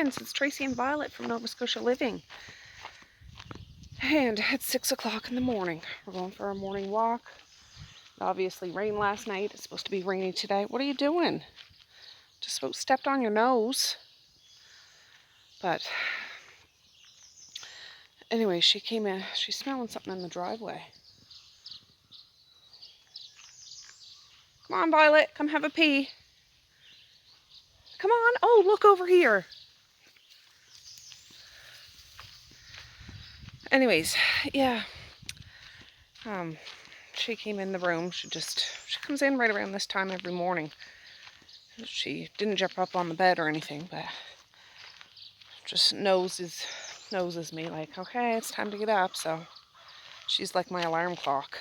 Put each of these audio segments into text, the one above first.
friends. It's Tracey and Violet from Nova Scotia Living. And it's 6 o'clock in the morning. We're going for our morning walk. It obviously rained last night. It's supposed to be rainy today. What are you doing? Just about stepped on your nose. But anyway, she came in. She's smelling something in the driveway. Come on, Violet. Come have a pee. Come on. Oh, look over here. Anyways, yeah. She came in the room. She comes in right around this time every morning. She didn't jump up on the bed or anything, but just noses me like, okay, it's time to get up. So she's like my alarm clock.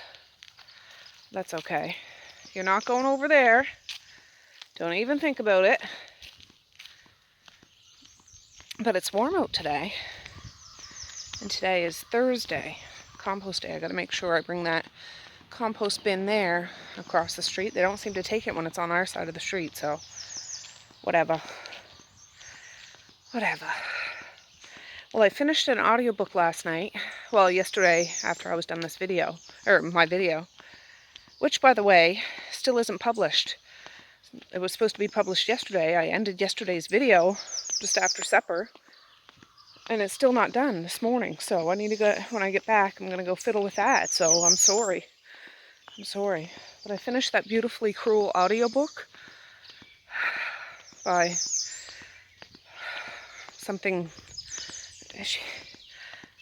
That's okay. You're not going over there. Don't even think about it. But it's warm out today. And today is Thursday, compost day. I got to make sure I bring that compost bin there across the street. They don't seem to take it when it's on our side of the street, so whatever. Well, I finished an audiobook last night. Well, yesterday after I was done this video, or my video, which, by the way, still isn't published. It was supposed to be published yesterday. I ended yesterday's video just after supper, and it's still not done this morning. So I need to go, when I get back, I'm going to go fiddle with that. So I'm sorry. But I finished that Beautifully Cruel audiobook by something.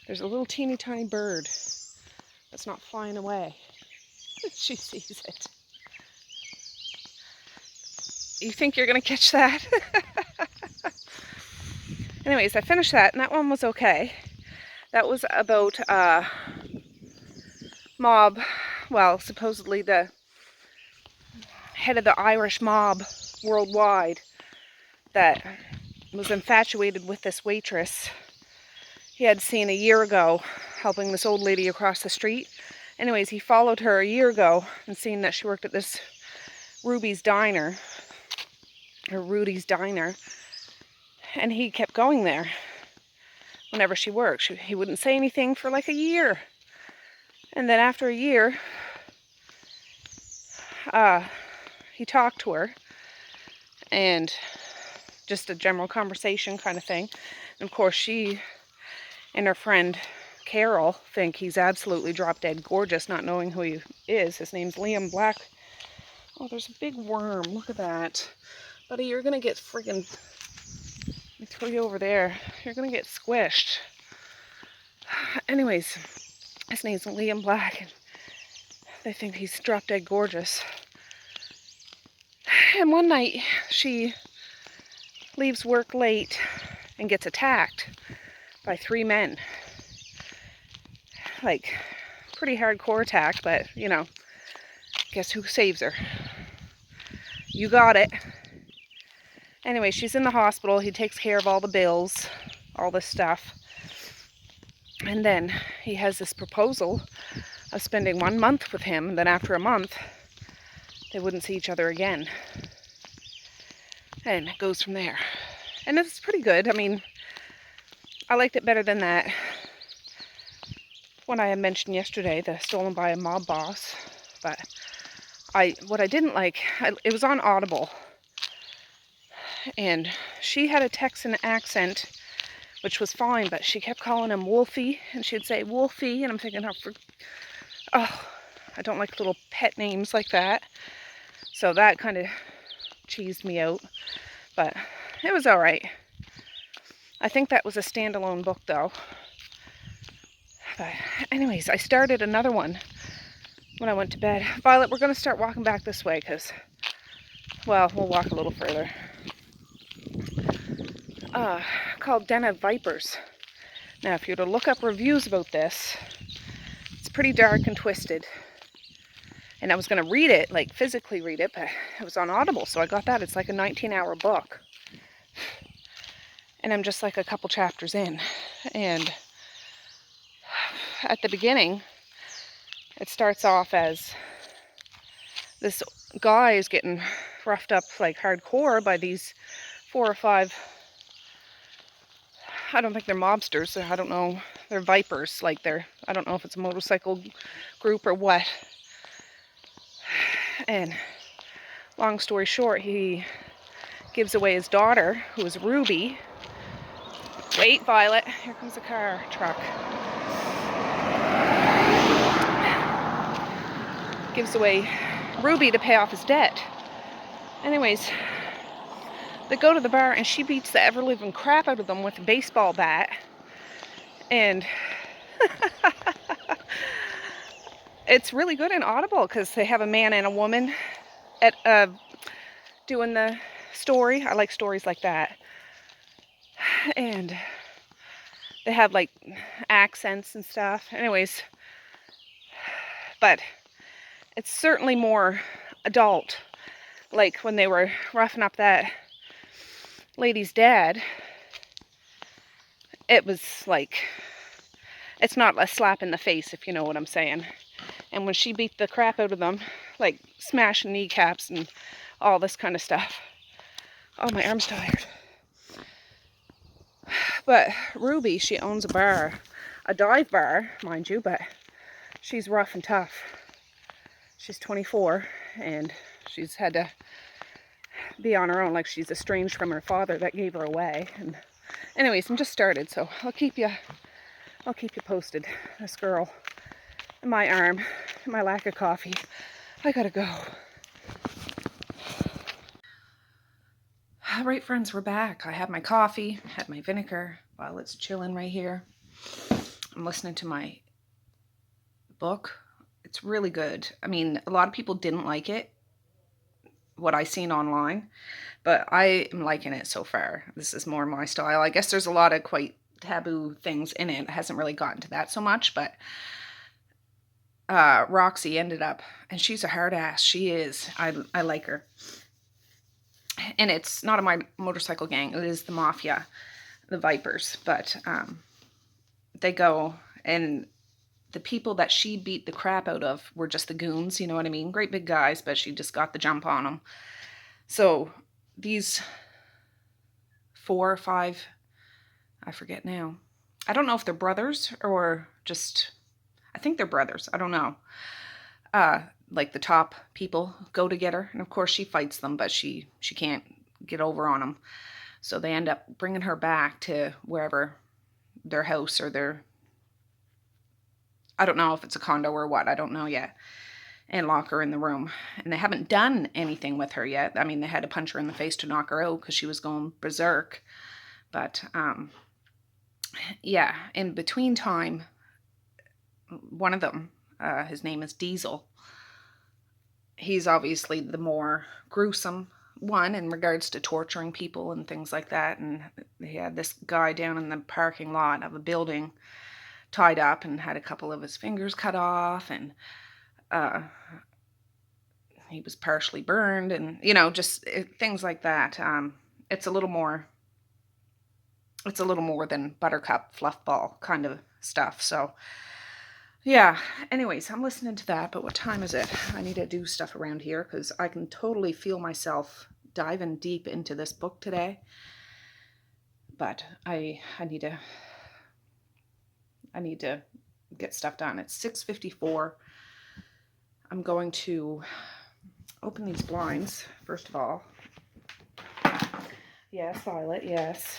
There's a little teeny tiny bird that's not flying away. She sees it. You think you're going to catch that? Anyways, I finished that, and that one was okay. That was about a mob, well, supposedly the head of the Irish mob worldwide that was infatuated with this waitress he had seen a year ago helping this old lady across the street. Anyways, he followed her a year ago and seen that she worked at this Rudy's Diner, and he kept going there whenever she worked. He wouldn't say anything for like a year. And then after a year, he talked to her, and just a general conversation kind of thing. And of course, she and her friend Carol think he's absolutely drop dead gorgeous, not knowing who he is. His name's Liam Black. Oh, there's a big worm. Look at that. Buddy, you're going to get friggin'... Let me throw you over there. You're going to get squished. Anyways, his name's Liam Black, and they think he's drop dead gorgeous. And one night, she leaves work late and gets attacked by 3 men. Like, pretty hardcore attack, but, you know, guess who saves her? You got it. Anyway, she's in the hospital. He takes care of all the bills, all this stuff. And then he has this proposal of spending 1 month with him, and then after a month, they wouldn't see each other again. And it goes from there. And it's pretty good. I mean, I liked it better than that one I had mentioned yesterday, the Stolen by a Mob Boss. But what I didn't like, it was on Audible. And she had a Texan accent, which was fine, but she kept calling him Wolfie, and she'd say Wolfie, and I'm thinking, oh, I don't like little pet names like that. So that kind of cheesed me out, but it was all right. I think that was a standalone book, though. But anyways, I started another one when I went to bed. Violet, we're going to start walking back this way because, well, we'll walk a little further. Called Den of Vipers. Now, if you were to look up reviews about this, it's pretty dark and twisted. And I was going to read it, like physically read it, but it was on Audible, so I got that. It's like a 19-hour book. And I'm just like a couple chapters in. And at the beginning, it starts off as this guy is getting roughed up like hardcore by these 4 or 5 I don't think they're mobsters. I don't know. They're vipers. Like I don't know if it's a motorcycle group or what. And long story short, he gives away his daughter, who is Ruby. Wait, Violet. Here comes a truck. Gives away Ruby to pay off his debt. Anyways, they go to the bar and she beats the ever-living crap out of them with a baseball bat. And it's really good and audible because they have a man and a woman at doing the story. I like stories like that. And they have like accents and stuff. Anyways, but it's certainly more adult. Like when they were roughing up that lady's dad, it was like, it's not a slap in the face, if you know what I'm saying. And when she beat the crap out of them, like smashing kneecaps and all this kind of stuff. Oh, my arm's tired. But Ruby, she owns a bar, a dive bar, mind you, but she's rough and tough. She's 24 and she's had to be on her own, like she's estranged from her father that gave her away. And anyways, I'm just started, so I'll keep you posted. This girl, my arm, my lack of coffee. I gotta go. All right, friends, we're back. I had my coffee, had my vinegar while it's chilling right here. I'm listening to my book. It's really good. I mean, a lot of people didn't like it, what I seen online, but I am liking it so far. This is more my style. I guess there's a lot of quite taboo things in it. It hasn't really gotten to that so much, but Roxy ended up, and she's a hard ass. She is. I like her. And it's not my motorcycle gang. It is the mafia, the Vipers. But they go, and the people that she beat the crap out of were just the goons, you know what I mean? Great big guys, but she just got the jump on them. So these 4 or 5, I forget now. I don't know if they're brothers or just, I think they're brothers. I don't know. Like the top people go together, and of course she fights them, but she can't get over on them. So they end up bringing her back to wherever their house or their, I don't know if it's a condo or what, I don't know yet, and lock her in the room. And they haven't done anything with her yet. I mean, they had to punch her in the face to knock her out because she was going berserk. But yeah, in between time, one of them, his name is Diesel. He's obviously the more gruesome one in regards to torturing people and things like that. And he had this guy down in the parking lot of a building tied up and had a couple of his fingers cut off, and he was partially burned, and you know, just things like that. It's a little more than buttercup fluffball kind of stuff. So yeah, anyways, I'm listening to that, but what time is it? I need to do stuff around here because I can totally feel myself diving deep into this book today. But I need to get stuff done. It's 6:54. I'm going to open these blinds, first of all. Yes, Violet, yes.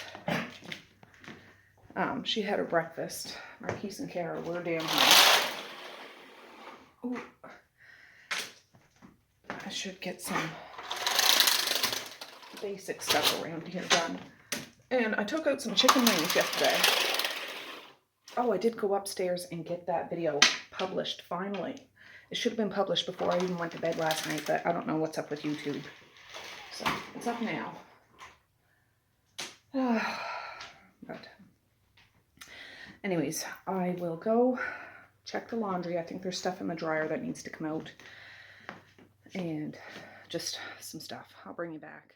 She had her breakfast. Marquise and Kara were down here. Ooh. I should get some basic stuff around here done. And I took out some chicken wings yesterday. Oh, I did go upstairs and get that video published, finally. It should have been published before I even went to bed last night, but I don't know what's up with YouTube. So, it's up now. But anyways, I will go check the laundry. I think there's stuff in the dryer that needs to come out. And just some stuff. I'll bring you back.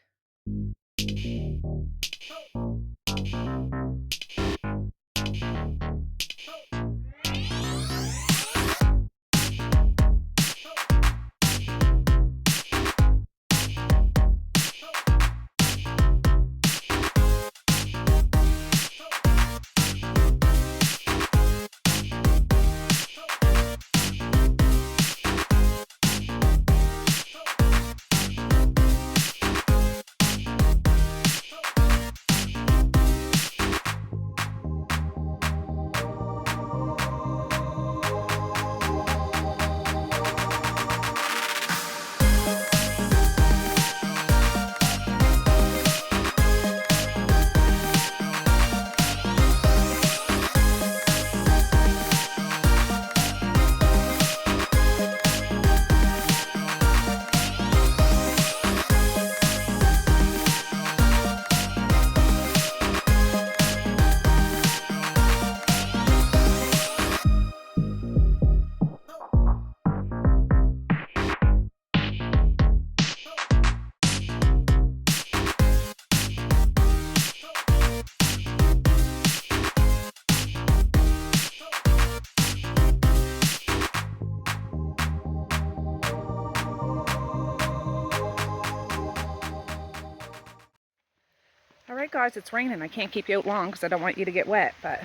Alright guys, it's raining. I can't keep you out long because I don't want you to get wet, but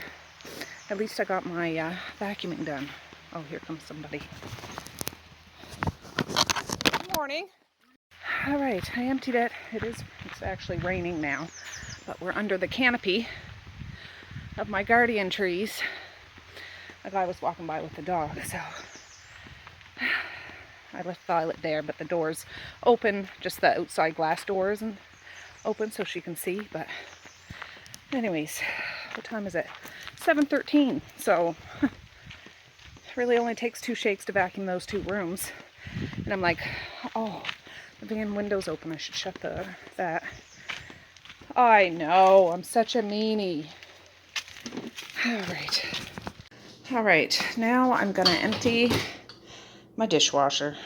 at least I got my vacuuming done. Oh, here comes somebody. Good morning. Alright, I emptied it. It's actually raining now, but we're under the canopy of my guardian trees. A guy was walking by with the dog, so I left Violet there, but the door's open, just the outside glass doors and open so she can see. But anyways, what time is it? 7:13. So it really only takes 2 shakes to vacuum those 2 rooms. And I'm like, oh, the van window's open. I should shut that. I know, I'm such a meanie. All right, now I'm gonna empty my dishwasher.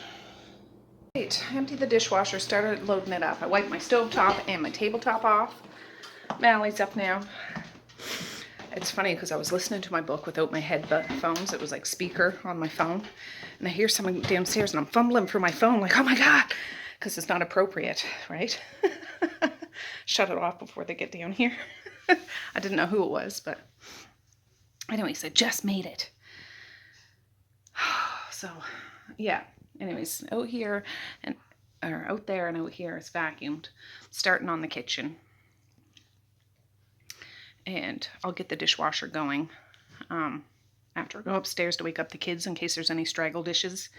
Right, I emptied the dishwasher, started loading it up. I wiped my stovetop and my tabletop off. Mally's up now. It's funny because I was listening to my book without my headphones. It was like speaker on my phone. And I hear someone downstairs and I'm fumbling for my phone like, oh my God, because it's not appropriate, right? Shut it off before they get down here. I didn't know who it was, but anyways, I just made it. So, yeah. Anyways, out here or out there and out here is vacuumed. Starting on the kitchen. And I'll get the dishwasher going after I go upstairs to wake up the kids in case there's any straggle dishes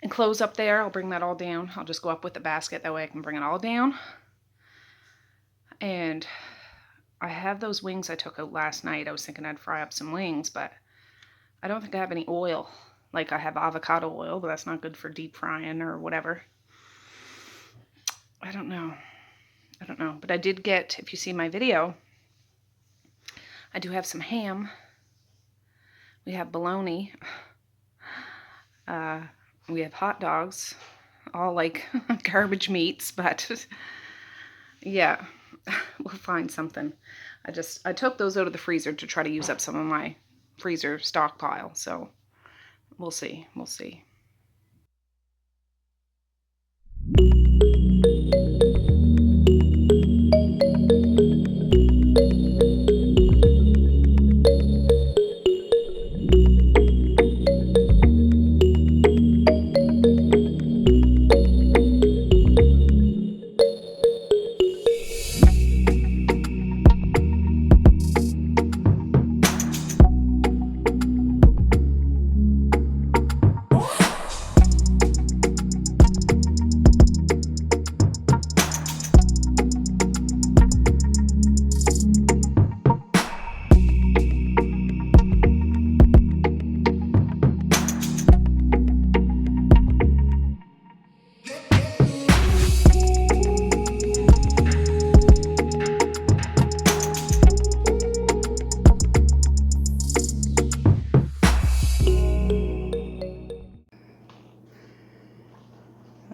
and clothes up there. I'll bring that all down. I'll just go up with the basket. That way I can bring it all down. And I have those wings I took out last night. I was thinking I'd fry up some wings, but I don't think I have any oil. Like I have avocado oil, but that's not good for deep frying or whatever. I don't know. But I did get, if you see my video, I do have some ham. We have bologna. We have hot dogs. All like garbage meats, but yeah, we'll find something. I took those out of the freezer to try to use up some of my freezer stockpile, so we'll see.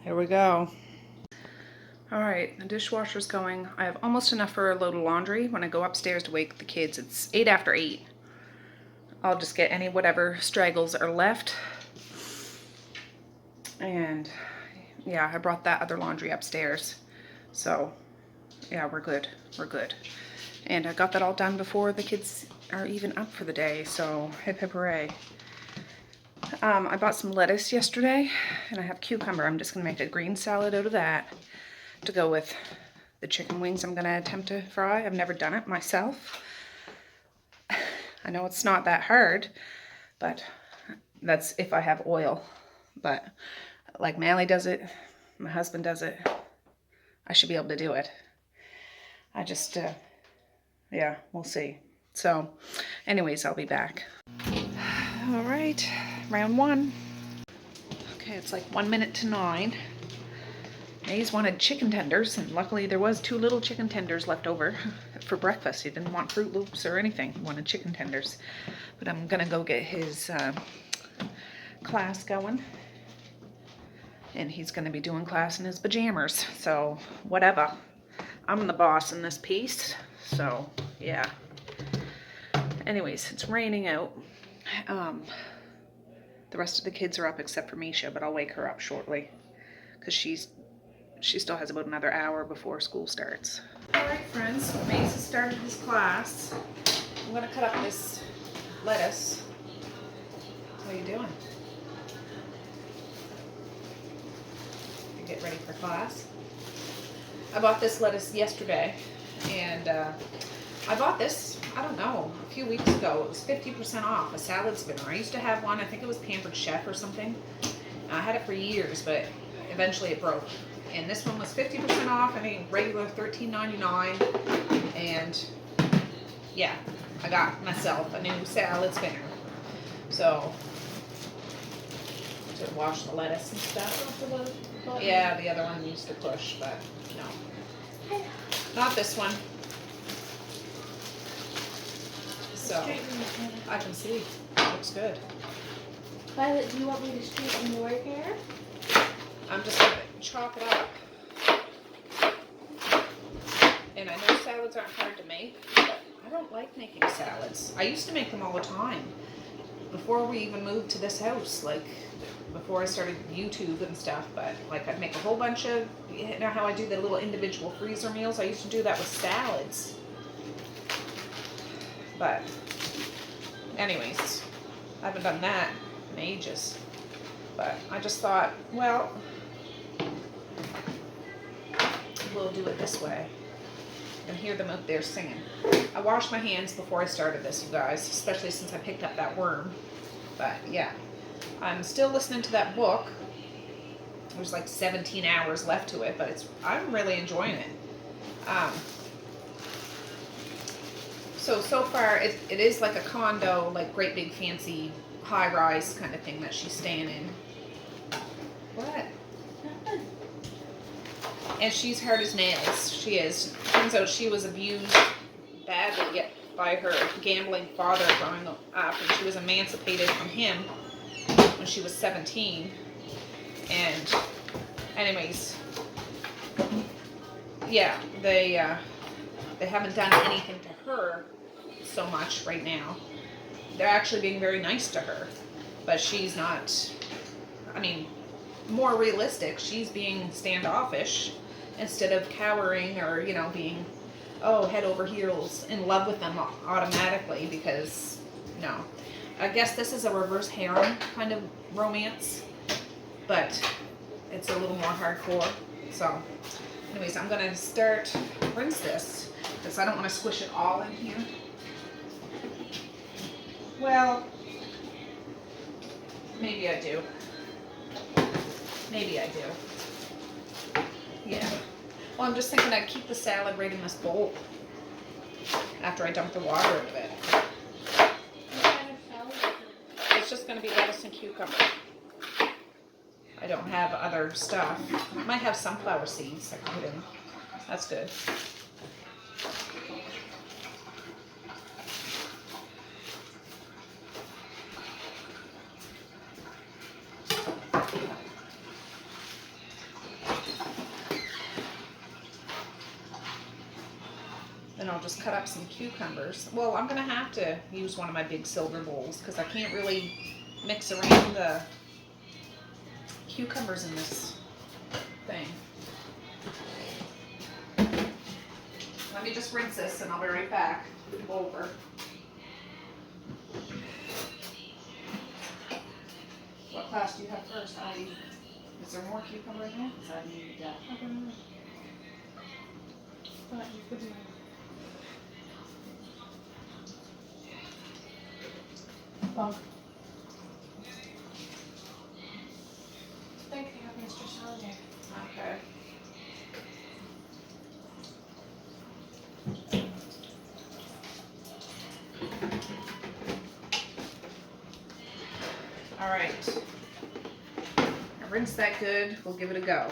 There we go. All right, the dishwasher's going. I have almost enough for a load of laundry. When I go upstairs to wake the kids, it's 8 after 8. I'll just get any whatever straggles are left. And yeah, I brought that other laundry upstairs. So yeah, we're good. And I got that all done before the kids are even up for the day. So hip hip hooray. I bought some lettuce yesterday and I have cucumber. I'm just gonna make a green salad out of that to go with the chicken wings I'm gonna attempt to fry. I've never done it myself. I know it's not that hard, but that's if I have oil. But like Mally does it, my husband does it, I should be able to do it. I just, yeah, we'll see. So anyways, I'll be back. All right, round 1. Okay, it's like 1 minute to 9. Maze wanted chicken tenders, and luckily there was 2 little chicken tenders left over for breakfast. He didn't want Fruit Loops or anything. He wanted chicken tenders. But I'm gonna go get his class going. And he's gonna be doing class in his pajamas. So whatever. I'm the boss in this piece. So yeah. Anyways, it's raining out. The rest of the kids are up except for Misha, but I'll wake her up shortly because she still has about another hour before school starts. Alright friends, Mace has started his class. I'm going to cut up this lettuce. What are you doing? You get ready for class? I bought this lettuce yesterday, and I bought this, I don't know, a few weeks ago. It was 50% off, a salad spinner. I used to have one, I think it was Pampered Chef or something. I had it for years, but eventually it broke. And this one was 50% off, I think regular $13.99. And yeah, I got myself a new salad spinner. So, to wash the lettuce and stuff. Yeah, the other one used to push, but no. Not this one. So, I can see. Looks good. Violet, do you want me to straighten your hair? I'm just going to chop it up. And I know salads aren't hard to make, but I don't like making salads. I used to make them all the time. Before we even moved to this house, like before I started YouTube and stuff, but like I'd make a whole bunch of, you know how I do the little individual freezer meals? I used to do that with salads. But anyways, I haven't done that in ages. But I just thought, well, we'll do it this way. And hear them out there singing. I washed my hands before I started this, you guys, especially since I picked up that worm. But yeah, I'm still listening to that book. There's like 17 hours left to it, but I'm really enjoying it. So far it is like a condo, like great big fancy high-rise kind of thing that she's staying in. What? And she's hard as nails. She is. Turns out she was abused badly by her gambling father growing up, and she was emancipated from him when she was 17. And anyways, yeah, they haven't done anything to her so much right now. They're actually being very nice to her, but she's not, I mean, more realistic. She's being standoffish instead of cowering or, you know, being, oh, head over heels in love with them automatically, because, no. I guess this is a reverse harem kind of romance, but it's a little more hardcore. So, anyways, I'm going to rinse this, because I don't want to squish it all in here. Well, maybe I do. Maybe I do. Yeah. Well, I'm just thinking I'd keep the salad right in this bowl after I dump the water out of it. It's just going to be lettuce and cucumber. I don't have other stuff. I might have sunflower seeds I can put in. That's good. Then I'll just cut up some cucumbers. Well, I'm going to have to use one of my big silver bowls because I can't really mix around the cucumbers in this thing. Let me just rinse this and I'll be right back over. What class do you have first? Is there more cucumber in here? Because I need that. I don't know. But you could do it. Bug. Thank you, Mr. Solider. Okay. All right. I rinsed that good. We'll give it a go.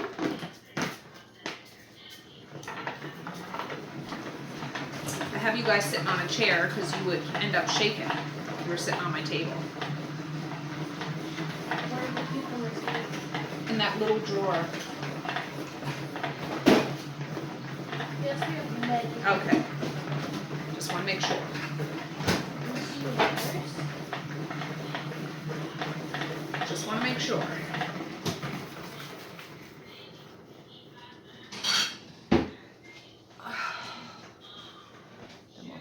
I have you guys sitting on a chair because you would end up shaking if you were sitting on my table. Where are the cucumbers? In that little drawer. Yes, we have the med. Okay. Just want to make sure. Just want to make sure.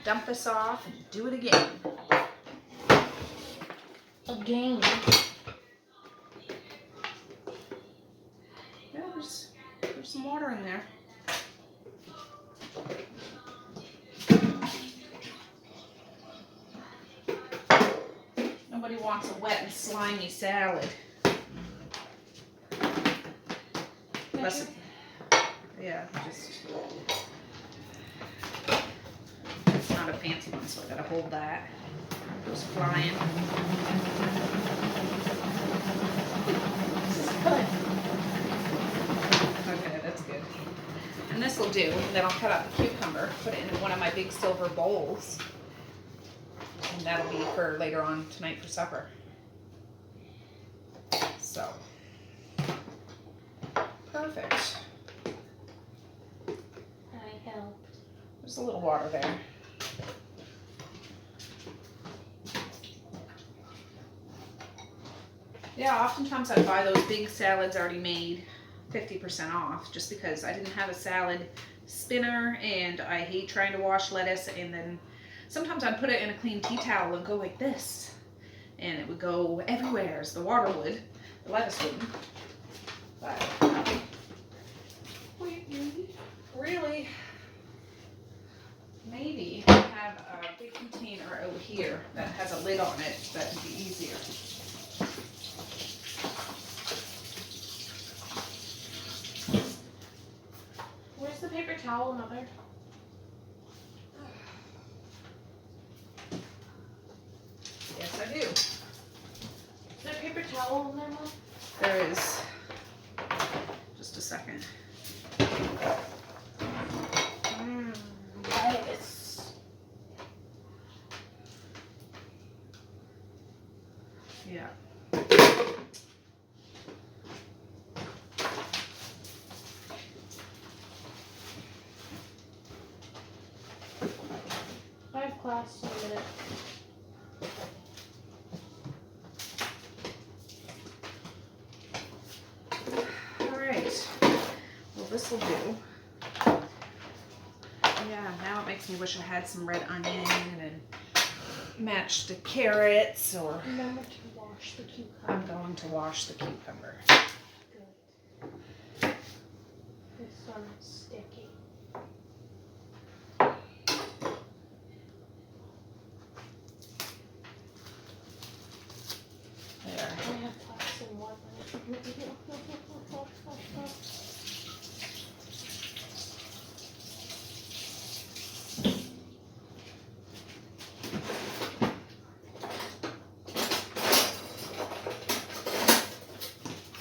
dump this off and do it again. Again. Yeah, there's some water in there. Nobody wants a wet and slimy salad. Unless, yeah, just, it's not a fancy one, so I gotta hold that. It goes flying. Okay, that's good. And this will do. And then I'll cut out the cucumber, put it in one of my big silver bowls. And that'll be for later on tonight for supper. So, perfect. I helped. There's a little water there. Yeah, oftentimes I buy those big salads already made 50% off just because I didn't have a salad spinner and I hate trying to wash lettuce, and then sometimes I'd put it in a clean tea towel and go like this and it would go everywhere as the water would. The lettuce wouldn't. But really, maybe I have a big container over here that has a lid on it that would be easier. Where's the paper towel, Mother? Yes, I do. Is there a paper towel in there, Mom? There is. Just a second. Yes. Yeah. I have class in a minute. Alright. Well, this will do. Yeah, now it makes me wish I had some red onion and matched the carrots, or Remember to wash the cucumber. I'm going to wash the cucumber. Good. This one's sticky. There. I have class in 1 minute.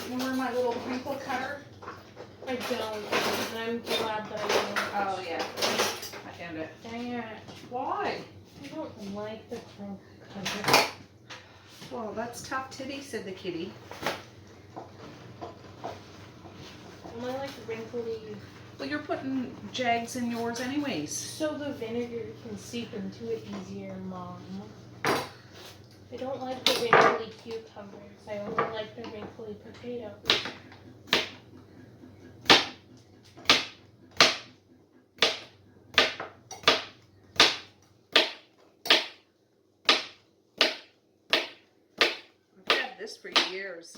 Remember my little crinkle cutter? I don't, and I'm glad that I don't. Oh yeah, I found it. Dang it. Why? I don't like the crinkle cutter. Well, that's tough titty, said the kitty. And I like wrinkly. Well, you're putting jags in yours anyways. So the vinegar can seep into it easier, Mom. I don't like the wrinkly cucumbers. I only like the wrinkly potatoes. I've had this for years.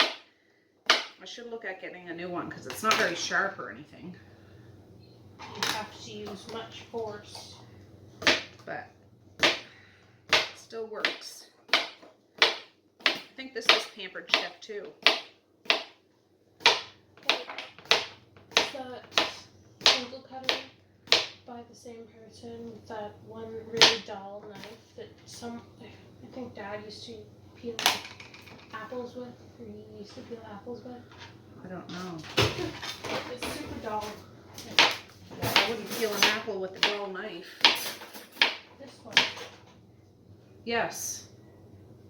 I should look at getting a new one because it's not very sharp or anything. You have to use much force. But it still works. I think this is Pampered Chef too. That crinkle cutter by the same person with that one really dull knife that I think Dad used to peel apples with, or he used to peel apples with. I don't know. It's super dull. Well, I wouldn't peel an apple with a dull knife. This one. Yes.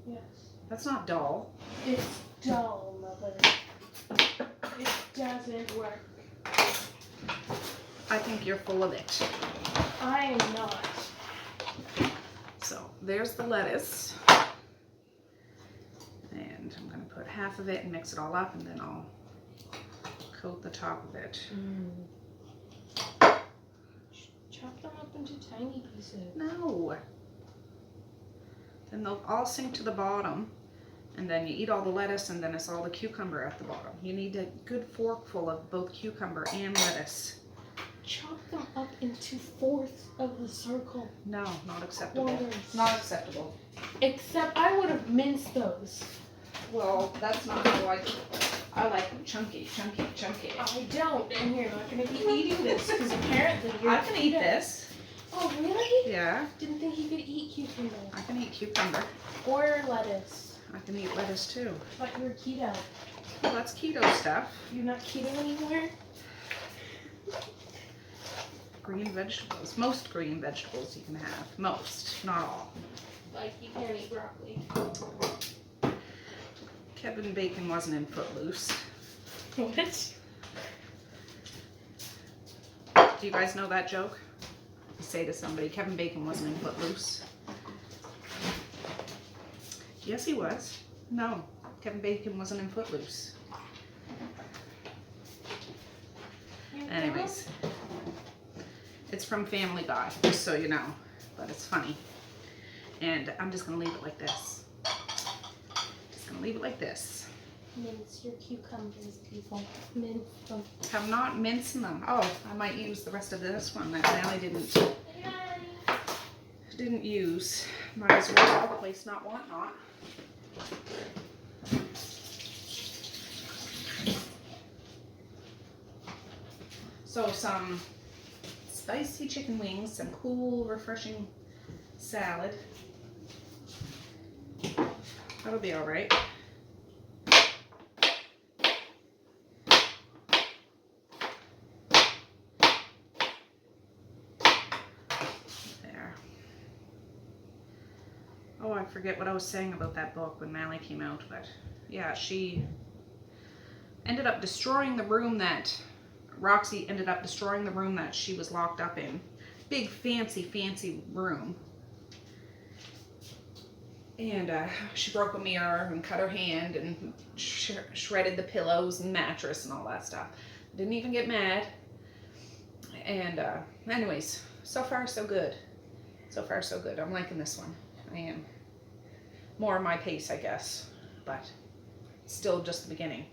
Yes. That's not dull. It's dull, Mother. It doesn't work. I think you're full of it. I am not. So there's the lettuce. And I'm going to put half of it and mix it all up, and then I'll coat the top of it. Chop them up into tiny pieces. No. Then they'll all sink to the bottom, and then you eat all the lettuce, and then it's all the cucumber at the bottom. You need a good forkful of both cucumber and lettuce. Chop them up into fourths of the circle. No, not acceptable. Quarters. Not acceptable. Except I would have minced those. Well, that's not how I do it. I like them chunky, chunky, chunky. I don't, and you're not going to be eating this because apparently you're. I can eat this. Oh, really? Yeah. Didn't think you could eat cucumber. I can eat cucumber. Or lettuce. I can eat lettuce too. But you're keto. Well, that's keto stuff. You're not keto anymore? Green vegetables. Most green vegetables you can have. Most, not all. Like you can't eat broccoli. Kevin Bacon wasn't in Footloose. What? Do you guys know that joke? You say to somebody, Kevin Bacon wasn't in Footloose. Yes, he was. No, Kevin Bacon wasn't in Footloose. Anyways, it's from Family Guy, just so you know, but it's funny. And I'm just gonna leave it like this. Just gonna leave it like this. Mince your cucumbers, people. Mince them. I'm not mincing them. Oh, I might use the rest of this one that Allie didn't use. Might as well. Waste not, want not. So some spicy chicken wings, some cool, refreshing salad. That'll be all right. There. Oh, I forget what I was saying about that book when Mally came out, but yeah, she ended up destroying the room that Roxy ended up destroying the room that she was locked up in. Big, fancy, fancy room. And she broke a mirror and cut her hand and shredded the pillows and mattress and all that stuff. Didn't even get mad. And anyways, so far so good. So far so good. I'm liking this one. I am. More my pace, I guess. But still just the beginning.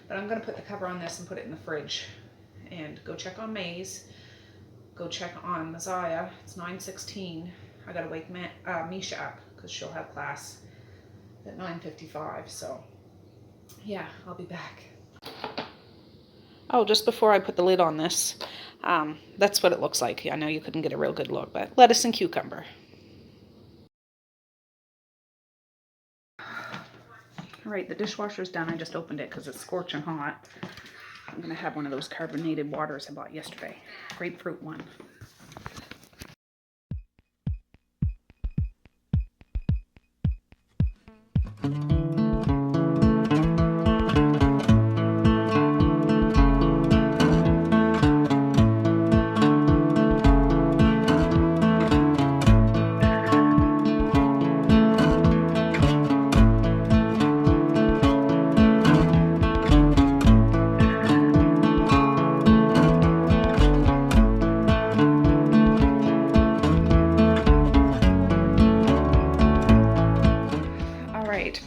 But I'm going to put the cover on this and put it in the fridge. And go check on Maze. Go check on Messiah. It's 9:16. I gotta wake Misha up because she'll have class at 9:55. So yeah, I'll be back. Oh, just before I put the lid on this, that's what it looks like. I know you couldn't get a real good look, but lettuce and cucumber. All right, the dishwasher's done. I just opened it because it's scorching hot. I'm gonna have one of those carbonated waters I bought yesterday. Grapefruit one.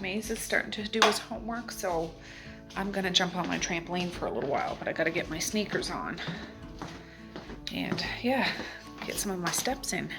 Maze is starting to do his homework, so I'm gonna jump on my trampoline for a little while, but I gotta get my sneakers on and yeah, get some of my steps in.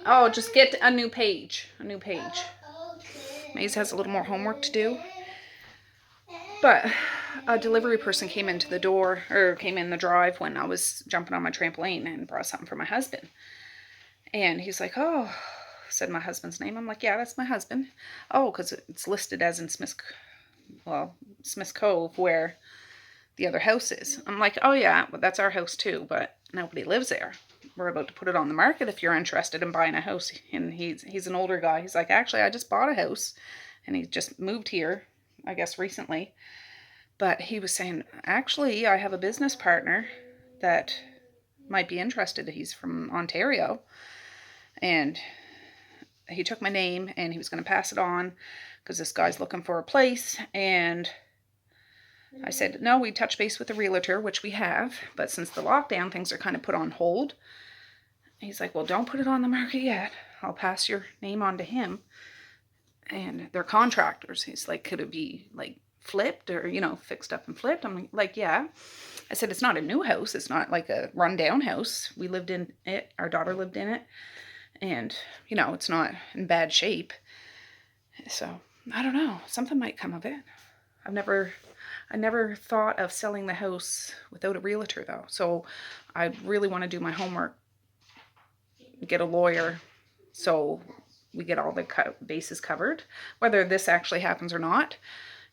Oh, just get a new page. A new page. Maze has a little more homework to do. But a delivery person came into the door, or came in the drive when I was jumping on my trampoline and brought something for my husband. And he's like, oh, said my husband's name. I'm like, yeah, that's my husband. Oh, because it's listed as in Smith's Cove, where the other house is. I'm like, oh yeah, well, that's our house too, but nobody lives there. We're about to put it on the market if you're interested in buying a house. And he's an older guy. He's like, actually, I just bought a house, and he just moved here, I guess, recently. But he was saying, actually, I have a business partner that might be interested. He's from Ontario, and he took my name, and he was going to pass it on because this guy's looking for a place. And I said, no, we touch base with the realtor, which we have, but since the lockdown, things are kind of put on hold. He's like, well, don't put it on the market yet. I'll pass your name on to him. And they're contractors. He's like, could it be like flipped or, fixed up and flipped? I'm like, yeah. I said, it's not a new house. It's not like a rundown house. We lived in it. Our daughter lived in it. And, it's not in bad shape. So, I don't know. Something might come of it. I never thought of selling the house without a realtor, though. So I really want to do my homework, get a lawyer, so we get all the bases covered. Whether this actually happens or not,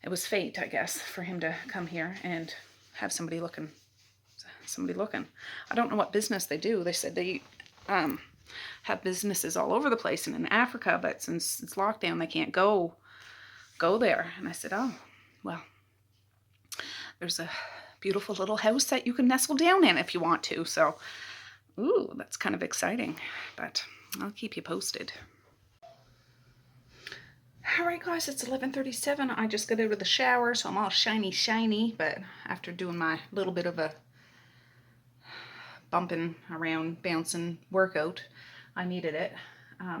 it was fate, I guess, for him to come here and have somebody looking. I don't know what business they do. They said they have businesses all over the place and in Africa, but since it's lockdown, they can't go there. And I said, oh, well, there's a beautiful little house that you can nestle down in if you want to. So, ooh, that's kind of exciting, but I'll keep you posted. All right, guys, it's 11:37. I just got out of the shower, so I'm all shiny, but after doing my little bit of a bumping around, bouncing workout, I needed it.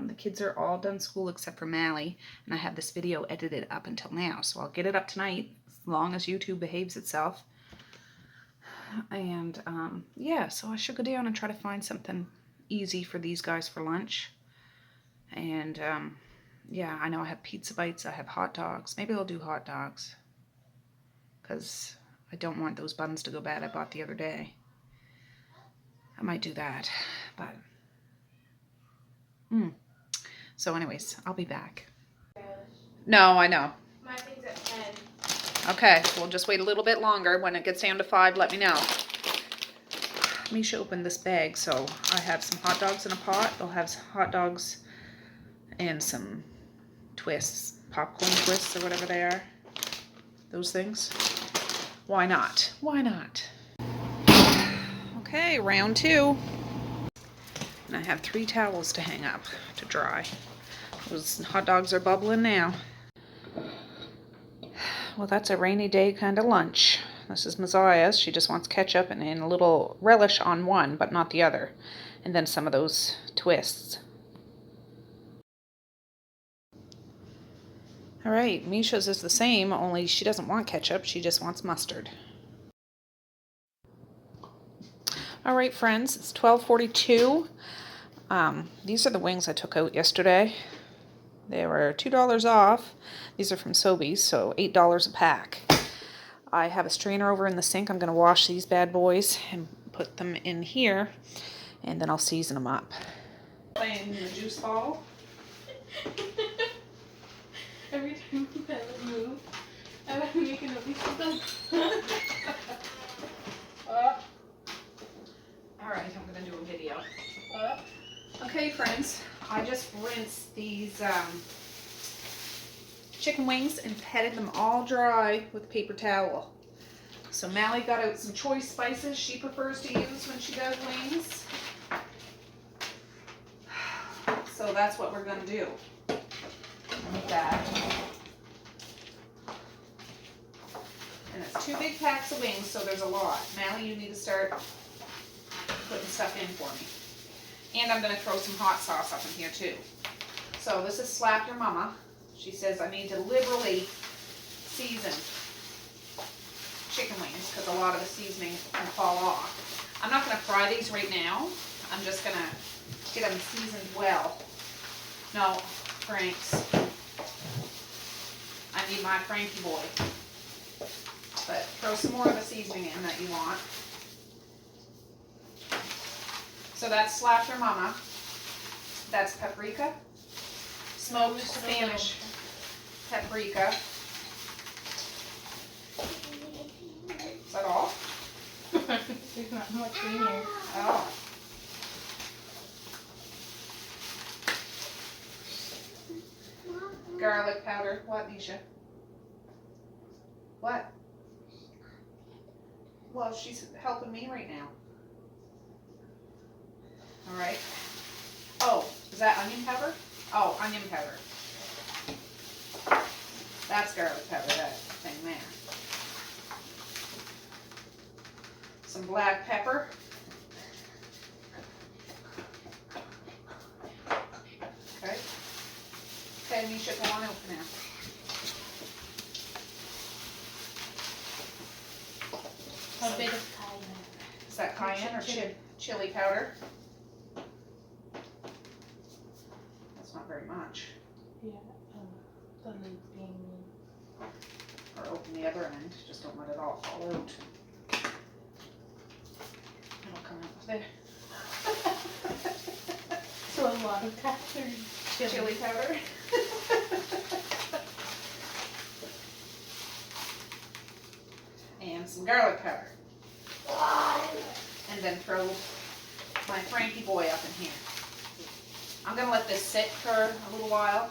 The kids are all done school except for Mally, and I have this video edited up until now, so I'll get it up tonight as long as YouTube behaves itself. And yeah, so I should go down and try to find something easy for these guys for lunch. And yeah, I know I have pizza bites, I have hot dogs. Maybe I'll do hot dogs because I don't want those buns to go bad I bought the other day. I might do that, but so anyways, I'll be back. No, I know. My thing's at 10. Okay, we'll just wait a little bit longer. When it gets down to 5, let me know. Misha opened this bag, so I have some hot dogs in a pot. They'll have hot dogs and some twists, popcorn twists or whatever they are. Those things. Why not? Why not? Okay, round 2. And I have 3 towels to hang up to dry. Those hot dogs are bubbling now. Well, that's a rainy day kind of lunch. This is Messiah's. She just wants ketchup and a little relish on one, but not the other. And then some of those twists. All right, Misha's is the same, only she doesn't want ketchup. She just wants mustard. All right, friends, it's 12:42. These are the wings I took out yesterday. They were $2 off. These are from Sobeys, so $8 a pack. I have a strainer over in the sink. I'm going to wash these bad boys and put them in here, and then I'll season them up. Playing the juice ball. Every time I would move, I would make a noise. Alright, I'm going to do a video. Okay, friends, I just rinsed these chicken wings and patted them all dry with a paper towel. So Mally got out some choice spices she prefers to use when she does wings. So that's what we're going to do with that. And it's 2 big packs of wings, so there's a lot. Mally, you need to start putting stuff in for me. And I'm going to throw some hot sauce up in here too. So this is Slap Your Mama. She says I need to liberally season chicken wings because a lot of the seasoning can fall off. I'm not going to fry these right now. I'm just going to get them seasoned well. No, Frank's. I need my Frankie boy. But throw some more of the seasoning in that you want. So that's Slaughter Mama. That's paprika. Smoked Spanish paprika. Is that all? There's not much in here. Oh. Garlic powder. What, Nisha? What? Well, she's helping me right now. All right. Oh, is that onion powder? Oh, onion powder. That's garlic powder, that thing there. Some black pepper. Okay. Okay, Misha, come on over now. A bit of cayenne. Is that cayenne or chili powder? That's not very much. Yeah, the lid being. Or open the other end, just don't let it all fall out. It'll come out there. So a lot of powder. Chili powder. And some garlic powder. And then throw my Frankie boy up in here. I'm gonna let this sit for a little while.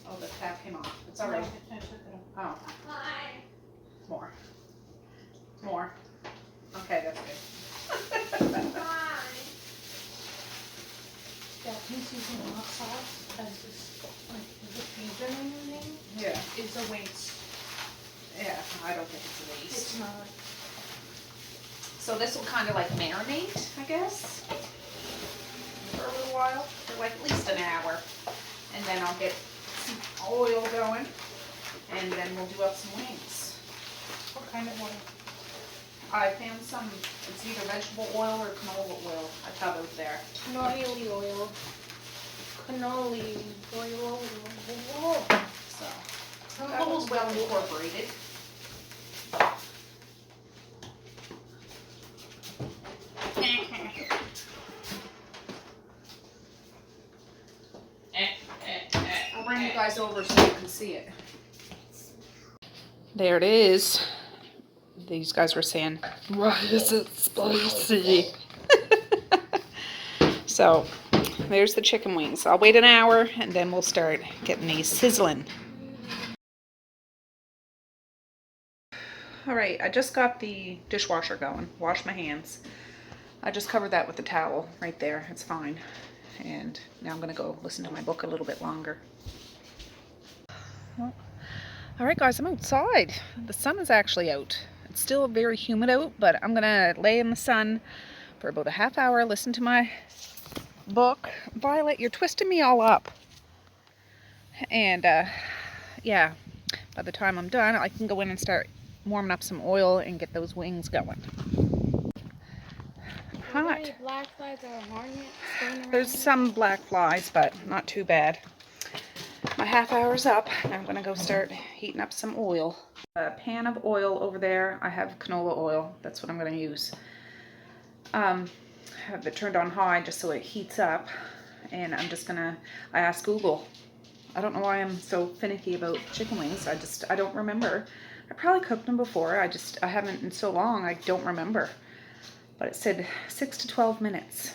Oh, the tap came off. It's all right. I took it off. Oh. More. More. Okay, that's good. Yeah, can you season hot sauce as this, like, the seasoning Yeah. is a waste. Yeah, I don't think it's a waste. It's not. So this will kind of like marinate, I guess, for a little while, for like at least an hour. And then I'll get some oil going, and then we'll do up some wings. What kind of oil? I found some, it's either vegetable oil or canola oil. I found it there. Canola oil. Canola oil. So that was well incorporated. I'll bring you guys over so you can see it. There it is. These guys were saying, why is it spicy? So, there's the chicken wings. I'll wait an hour and then we'll start getting these sizzling. Alright, I just got the dishwasher going. Wash my hands. I just covered that with a towel right there. It's fine. And now I'm going to go listen to my book a little bit longer. Well, alright guys, I'm outside. The sun is actually out. It's still very humid out, but I'm going to lay in the sun for about a half hour, listen to my book. Violet, you're twisting me all up. And yeah, by the time I'm done, I can go in and start warming up some oil and get those wings going. Hot. Are there any black flies or hornets going around? There's some black flies, but not too bad. My half hour's up, and I'm going to go start heating up some oil. A pan of oil over there. I have canola oil. That's what I'm going to use. I have it turned on high just so it heats up. And I'm just going to, I asked Google. I don't know why I'm so finicky about chicken wings. I don't remember. I probably cooked them before. I haven't in so long. I don't remember. But it said 6 to 12 minutes.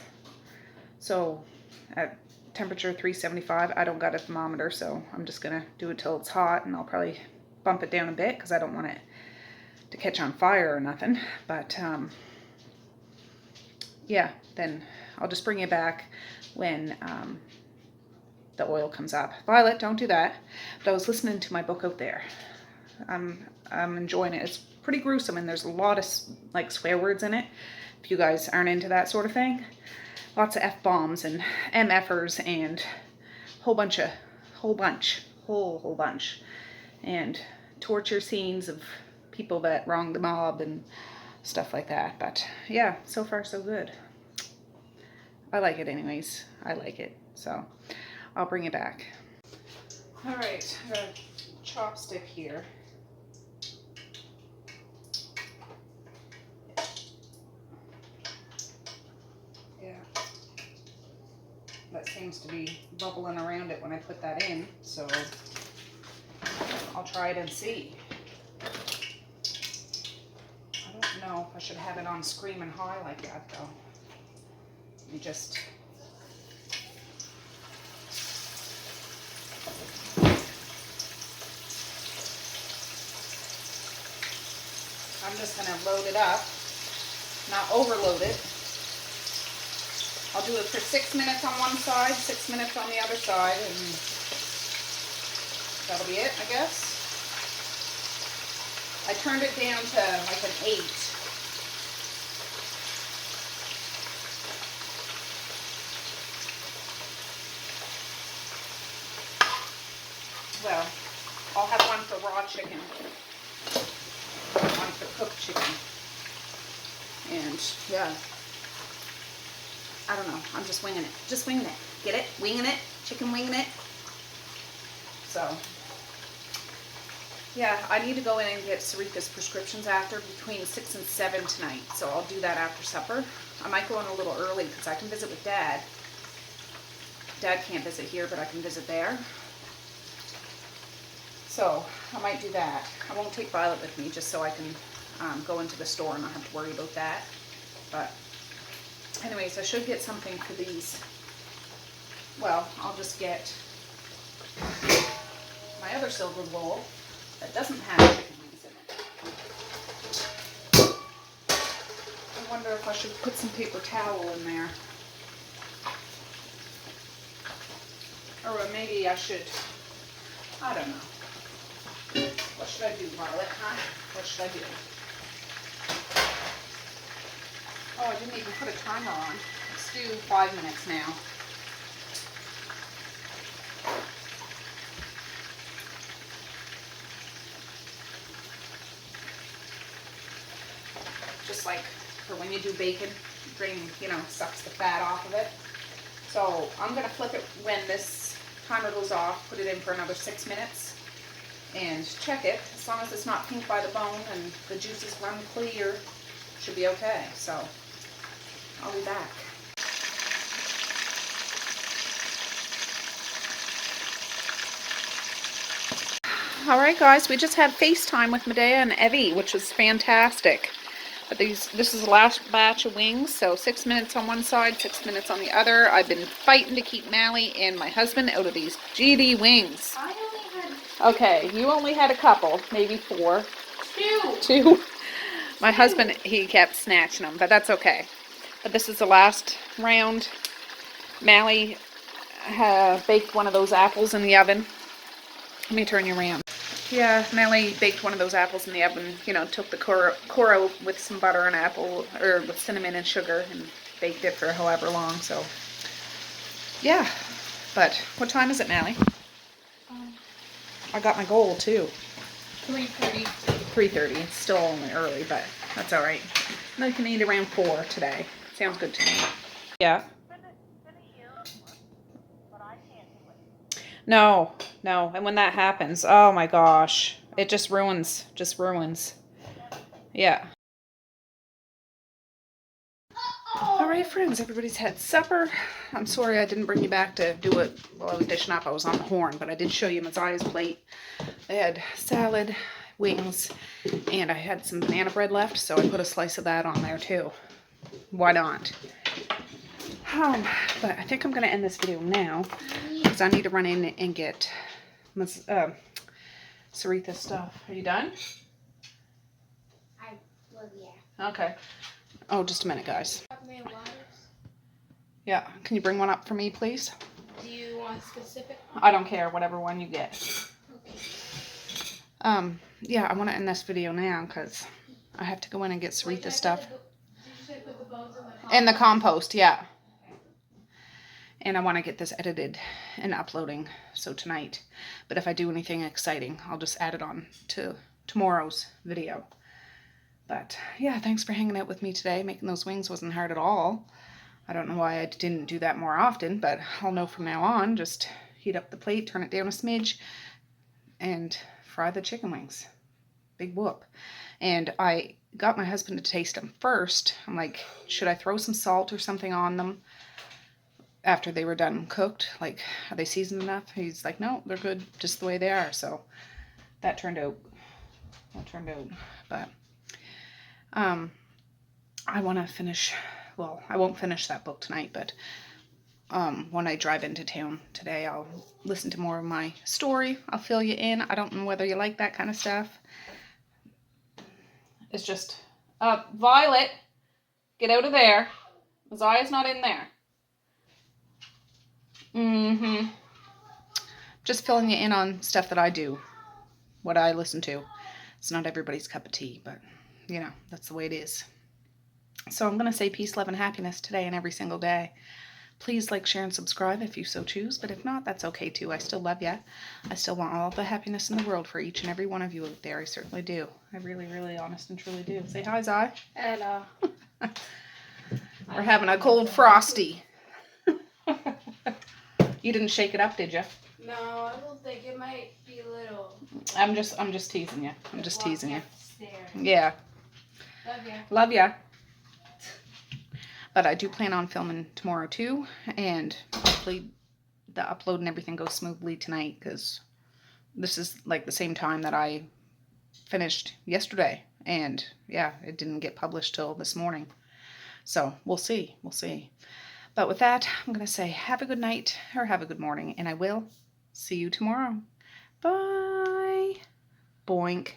So at temperature 375, I don't got a thermometer, so I'm just gonna do it till it's hot, and I'll probably bump it down a bit because I don't want it to catch on fire or nothing. But yeah, then I'll just bring it back when the oil comes up. Violet, don't do that. But I was listening to my book out there. I'm enjoying it. It's pretty gruesome, and there's a lot of like swear words in it. If you guys aren't into that sort of thing, lots of F-bombs and MFers and whole bunch, and torture scenes of people that wronged the mob and stuff like that. But yeah, so far so good. I like it anyways. I like it. So I'll bring it back. All right, I got a chopstick here. Yeah. That seems to be bubbling around it when I put that in. So I'll try it and see. I don't know if I should have it on screaming high like that though. Let me just... I'm just going to load it up, not overload it. I'll do it for 6 minutes on one side, 6 minutes on the other side, and that'll be it, I guess. I turned it down to like an 8. Well, I'll have one for raw chicken, one for cooked chicken, and yeah, I don't know, I'm just winging it, get it, winging it, chicken winging it. So, yeah, I need to go in and get Sarika's prescriptions after between 6 and 7 tonight, so I'll do that after supper. I might go in a little early because I can visit with Dad. Dad can't visit here, but I can visit there. So I might do that. I won't take Violet with me just so I can go into the store and not have to worry about that. But anyways, I should get something for these. Well, I'll just get my other silver bowl that doesn't have chicken wings in it. I wonder if I should put some paper towel in there. Or maybe I should, I don't know. What should I do, Violet, huh? What should I do? Oh, I didn't even put a timer on. Let's do 5 minutes now. Just like for when you do bacon, sucks the fat off of it. So I'm going to flip it when this timer goes off, put it in for another 6 minutes, and check it. As long as it's not pink by the bone and the juices run clear, should be okay. So I'll be back. All right, guys, we just had FaceTime with Medea and Evie, which was fantastic. But this is the last batch of wings, so 6 minutes on one side, 6 minutes on the other. I've been fighting to keep Mally and my husband out of these GD wings. I only had... Okay, you only had a couple, maybe 4. 2. My husband, he kept snatching them, but that's okay. But this is the last round. Mally baked one of those apples in the oven. Let me turn you around. Yeah, Mally baked one of those apples in the oven, took the coral with some butter and apple, or with cinnamon and sugar, and baked it for however long, so. Yeah, but what time is it, Mally? I got my goal, too. 3:30. 3:30. It's still only early, but that's all right. And I can eat around 4 today. Sounds good to me. Yeah. No. And when that happens, oh my gosh, it just ruins. Yeah. All right, friends, everybody's had supper. I'm sorry I didn't bring you back to do it while I was dishing up. I was on the horn, but I did show you Messiah's plate. I had salad, wings, and I had some banana bread left, so I put a slice of that on there too. Why not? But I think I'm going to end this video now because I need to run in and get Sarita's stuff. Are you done? Yeah. Okay. Oh, just a minute, guys. Yeah. Can you bring one up for me, please? Do you want a specific one? I don't care. Whatever one you get. Okay. Yeah, I want to end this video now because I have to go in and get Sarita's stuff. Did you say put the bones in the compost? In the compost, yeah. And I want to get this edited and uploading, so tonight. But if I do anything exciting, I'll just add it on to tomorrow's video. But yeah, thanks for hanging out with me today. Making those wings wasn't hard at all. I don't know why I didn't do that more often, but I'll know from now on. Just heat up the plate, turn it down a smidge, and fry the chicken wings. Big whoop. And I got my husband to taste them first. I'm like, should I throw some salt or something on them after they were done cooked? Like, are they seasoned enough? He's like, no, they're good just the way they are. So that turned out. But I want to finish. Well, I won't finish that book tonight, but when I drive into town today, I'll listen to more of my story. I'll fill you in. I don't know whether you like that kind of stuff. It's just, Violet, get out of there. Maziah's not in there. Just filling you in on stuff that I do, what I listen to. It's not everybody's cup of tea, but, you know, that's the way it is. So I'm going to say peace, love, and happiness today and every single day. Please like, share, and subscribe if you so choose, but if not, that's okay too. I still love you. I still want all the happiness in the world for each and every one of you out there. I certainly do. I really, really, honest and truly do. Say hi, Zai. Hello. We're having a cold frosty. You didn't shake it up, did you? No, I don't think it might be a little. I'm just teasing you. I'm just teasing you. Upstairs. Yeah. Love ya. Love ya. But I do plan on filming tomorrow too, and hopefully the upload and everything goes smoothly tonight, because this is like the same time that I finished yesterday, and yeah, it didn't get published till this morning. So we'll see. But with that, I'm going to say have a good night or have a good morning, and I will see you tomorrow. Bye. Boink.